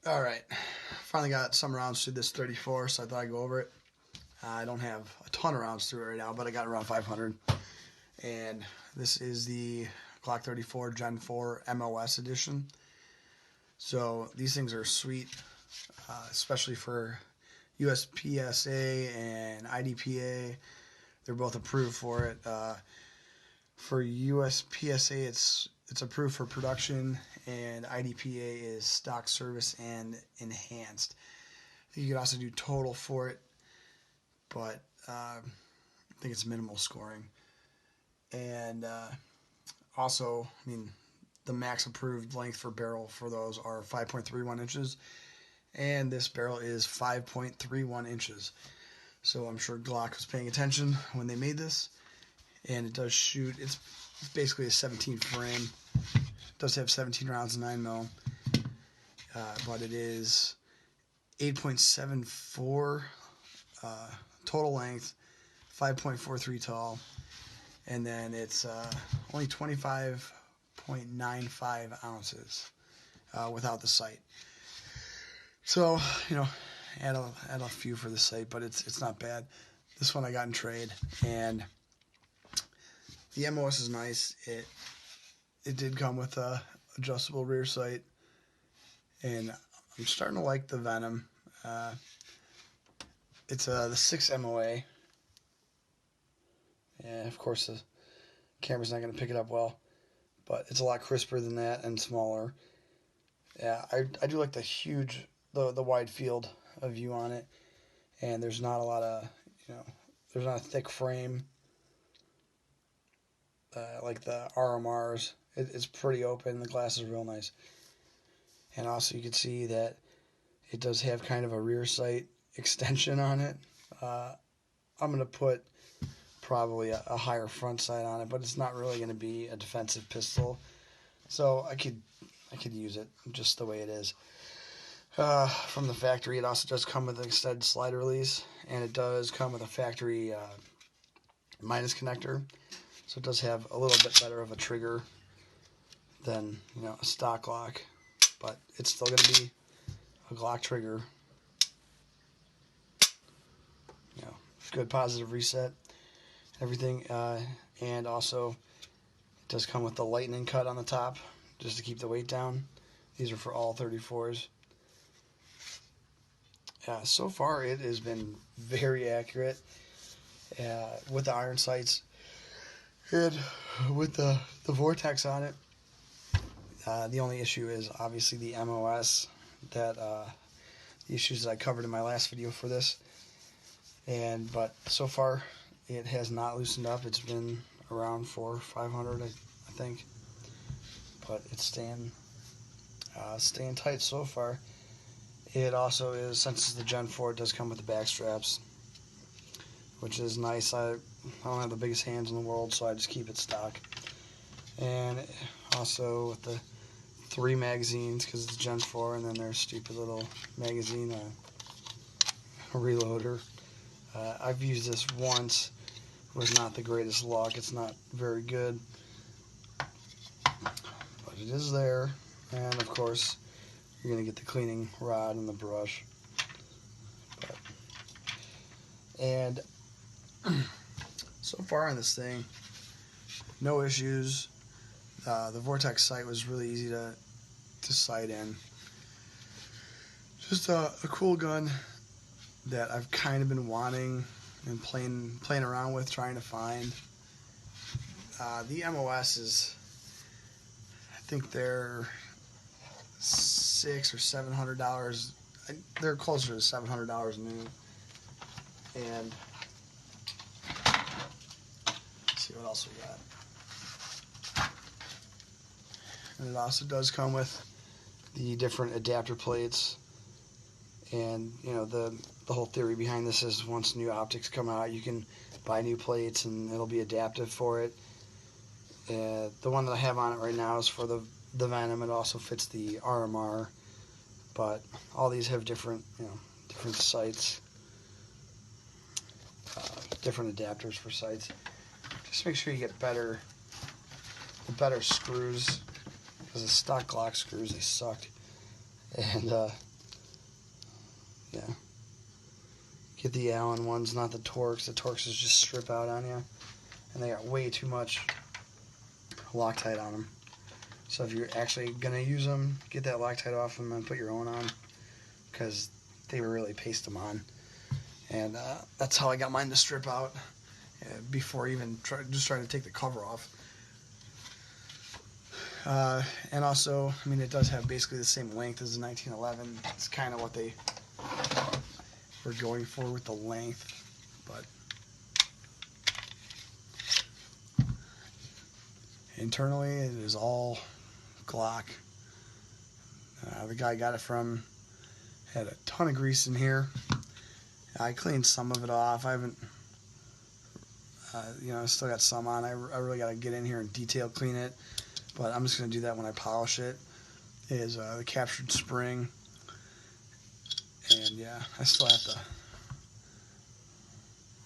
Alright, finally got some rounds through this 34, so I thought I'd go over it. I don't have a ton of rounds through it right now, but I got around 500. And this is the Glock 34 Gen 4 MOS edition. So these things are sweet, especially for USPSA and IDPA. They're both approved for it. For USPSA, it's approved for production, and IDPA is stock service and enhanced. You could also do total for it, but I think it's minimal scoring. And also, I mean, the max approved length for barrel for those are 5.31 inches, and this barrel is 5.31 inches. So I'm sure Glock was paying attention when they made this, and it does shoot. It's basically a 17 frame. It does have 17 rounds, 9mm, but it is 8.74 total length, 5.43 tall, and then it's only 25.95 ounces without the sight. So, you know, add a few for the sight, but it's not bad. This one I got in trade, and the MOS is nice. It did come with a adjustable rear sight, and I'm starting to like the Venom. It's the 6 MOA. And of course the camera's not going to pick it up well, but it's a lot crisper than that and smaller. Yeah, I do like the wide field of view on it, and there's not a lot of, there's not a thick frame like the RMRs. It's pretty open. The glass is real nice, and also you can see that it does have kind of a rear sight extension on it. I'm going to put probably a higher front sight on it, but it's not really going to be a defensive pistol, so I could use it just the way it is. From the factory, it also does come with an extended slide release, and it does come with a factory minus connector, so it does have a little bit better of a trigger than a stock Glock, but it's still going to be a Glock trigger. Good positive reset, everything, and also it does come with the lightning cut on the top just to keep the weight down. These are for all 34s. So far it has been very accurate with the iron sights and with the vortex on it. The only issue is obviously the MOS, that the issues that I covered in my last video for this. But so far it has not loosened up. It's been around 400 or 500, I think, but it's staying tight so far. It also is, since it's the Gen 4, it does come with the back straps, which is nice. I don't have the biggest hands in the world, so I just keep it stock. And also with the 3 magazines, because it's Gen 4, and then their stupid little magazine reloader. I've used this once. It was not the greatest luck. It's not very good, but it is there. And of course, you're going to get the cleaning rod and the brush. And so far on this thing, no issues. The Vortex sight was really easy to sight in. Just a cool gun that I've kind of been wanting and playing around with, trying to find. The MOS is, I think they're $600 or $700. They're closer to $700 new. And let's see what else we got. And it also does come with the different adapter plates. And the whole theory behind this is once new optics come out, you can buy new plates and it'll be adaptive for it. The one that I have on it right now is for the Venom. It also fits the RMR, but all these have different sights, different adapters for sights. Just make sure you get the better screws, because the stock Glock screws, they sucked. And Yeah. Get the Allen ones, not the Torx. The Torx is just strip out on you. And they got way too much Loctite on them. So if you're actually going to use them, get that Loctite off them and put your own on. Because they really paste them on. And that's how I got mine to strip out before even trying to take the cover off. And also, I mean, it does have basically the same length as the 1911. It's kind of what they were going for with the length, but internally it is all Glock. The guy I got it from had a ton of grease in here. I cleaned some of it off. I haven't, I still got some on. I really got to get in here and detail clean it, but I'm just going to do that when I polish it. Is the captured spring, and yeah, I still have to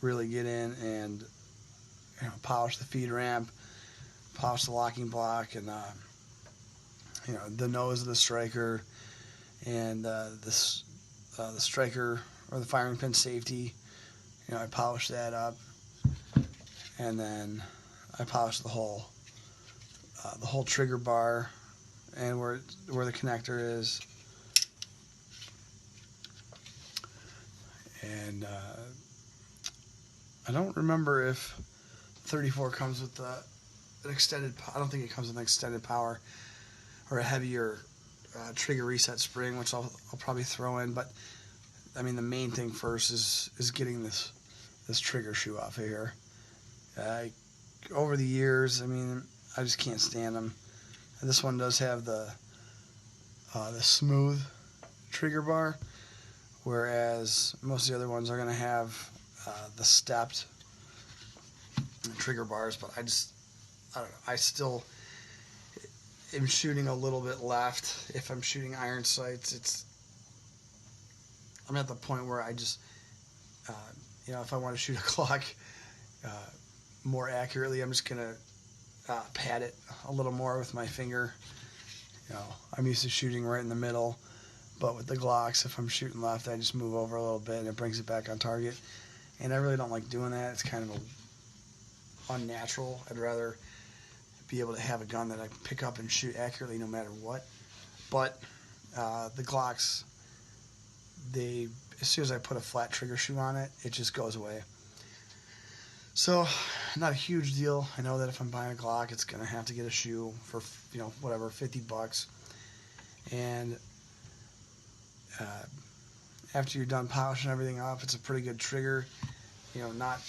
really get in and polish the feed ramp, polish the locking block, and the nose of the striker, and the striker or the firing pin safety. I polish that up, and then I polish the whole trigger bar and where the connector is, and I don't remember if 34 comes with an extended. I don't think it comes with an extended power or a heavier trigger reset spring, which I'll probably throw in. But I mean, the main thing first is getting this trigger shoe off of here. Over the years, I mean, I just can't stand them. And this one does have the smooth trigger bar, whereas most of the other ones are going to have the stepped trigger bars. But I don't know. I still am shooting a little bit left. If I'm shooting iron sights, I'm at the point where I just, if I want to shoot a Glock more accurately, I'm just going to pat it a little more with my finger. I'm used to shooting right in the middle, but with the Glocks, if I'm shooting left, I just move over a little bit and it brings it back on target. And I really don't like doing that. It's kind of unnatural. I'd rather be able to have a gun that I can pick up and shoot accurately no matter what. But the Glocks, as soon as I put a flat trigger shoe on it, it just goes away. So, not a huge deal. I know that if I'm buying a Glock, it's going to have to get a shoe for, whatever, $50. And after you're done polishing everything off, it's a pretty good trigger. Not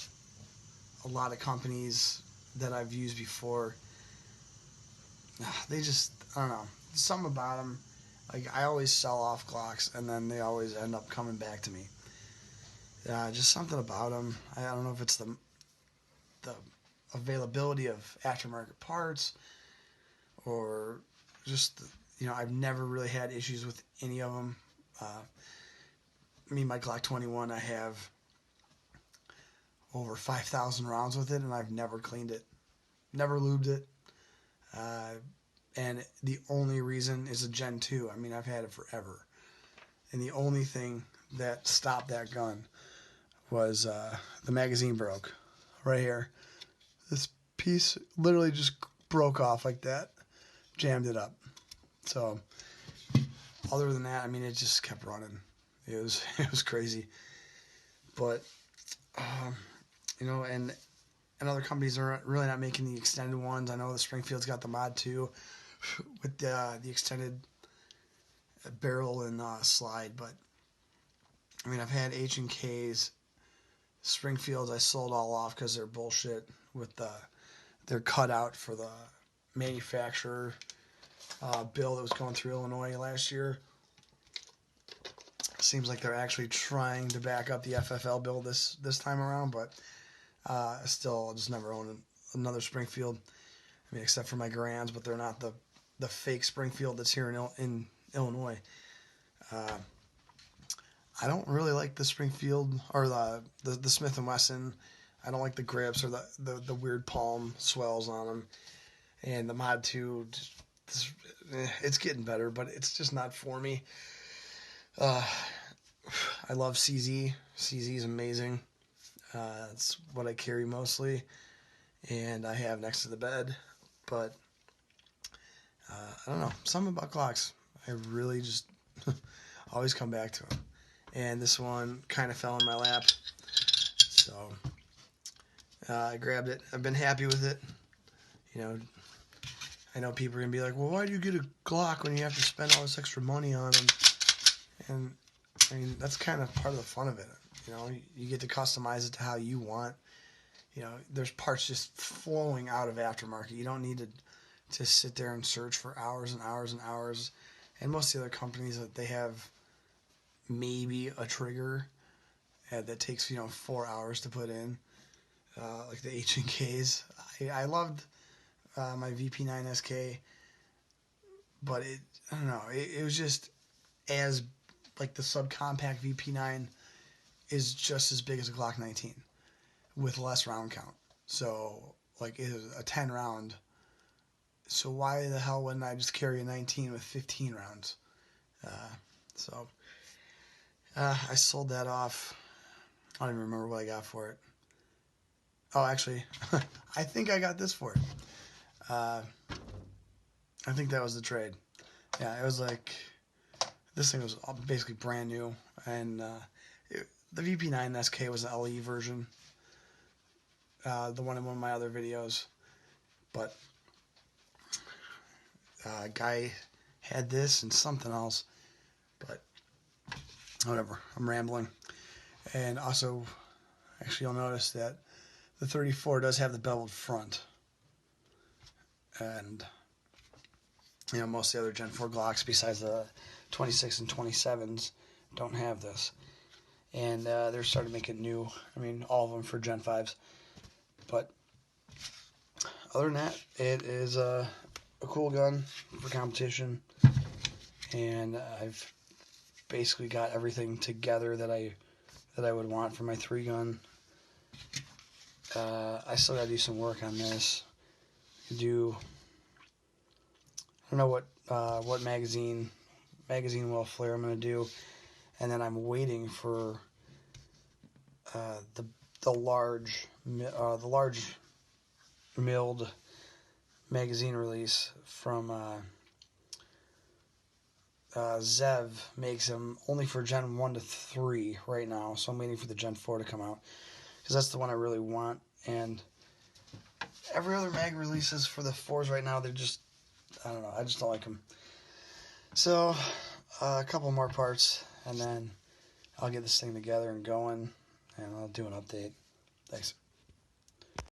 a lot of companies that I've used before, they just, I don't know, something about them. Like, I always sell off Glocks, and then they always end up coming back to me. Just something about them. I don't know if it's the availability of aftermarket parts, or just I've never really had issues with any of them. My Glock 21, I have over 5,000 rounds with it, and I've never cleaned it, never lubed it. And the only reason is a Gen 2. I've had it forever, and the only thing that stopped that gun was the magazine broke right here. This piece literally just broke off like that, jammed it up. So other than that, it just kept running. It was crazy. But and other companies are really not making the extended ones. I know the Springfield's got the Mod 2 with the extended barrel and slide, but I've had H&Ks. Springfields I sold all off because they're bullshit with their cutout for the manufacturer bill that was going through Illinois last year. Seems like they're actually trying to back up the FFL bill this time around, but still, I'll just never own another Springfield. Except for my Garands, but they're not the fake Springfield that's here in Illinois. I don't really like the Springfield or the Smith & Wesson. I don't like the grips or the weird palm swells on them. And the Mod 2, it's getting better, but it's just not for me. I love CZ. CZ is amazing. That's what I carry mostly, and I have next to the bed. But I don't know, something about Glocks. I really just always come back to them. And this one kind of fell in my lap, so I grabbed it. I've been happy with it. You know, I know people are gonna be like, "Well, why do you get a Glock when you have to spend all this extra money on them?" And I mean, that's kind of part of the fun of it. You know, you get to customize it to how you want. You know, there's parts just flowing out of aftermarket. You don't need to sit there and search for hours and hours and hours. And most of the other companies, that they have maybe a trigger that takes 4 hours to put in, like the H&Ks. I loved my VP9 SK, but I don't know, it was just as like the subcompact VP9 is just as big as a Glock 19 with less round count. So like it is a 10 round. So why the hell wouldn't I just carry a 19 with 15 rounds? I sold that off. I don't even remember what I got for it. Oh, actually, I think I got this for it. I think that was the trade. Yeah, it was like, this thing was basically brand new, and the VP9 SK was the LE version, the one in one of my other videos, but a guy had this and something else, but whatever, I'm rambling. And also, actually, you'll notice that the 34 does have the beveled front, and most of the other Gen 4 Glocks, besides the 26 and 27s, don't have this. And they're starting to make it new. I mean, all of them for Gen 5s. But other than that, it is a cool gun for competition. And I've basically got everything together that I would want for my 3-gun. I still got to do some work on this. I don't know what magazine well flare I'm going to do, and then I'm waiting for the large milled magazine release from Zev. Makes them only for Gen 1 to 3 right now, so I'm waiting for the Gen 4 to come out, because that's the one I really want. And every other mag releases for the 4s right now, they're just, I don't know, I just don't like them. So a couple more parts, and then I'll get this thing together and going, and I'll do an update. Thanks.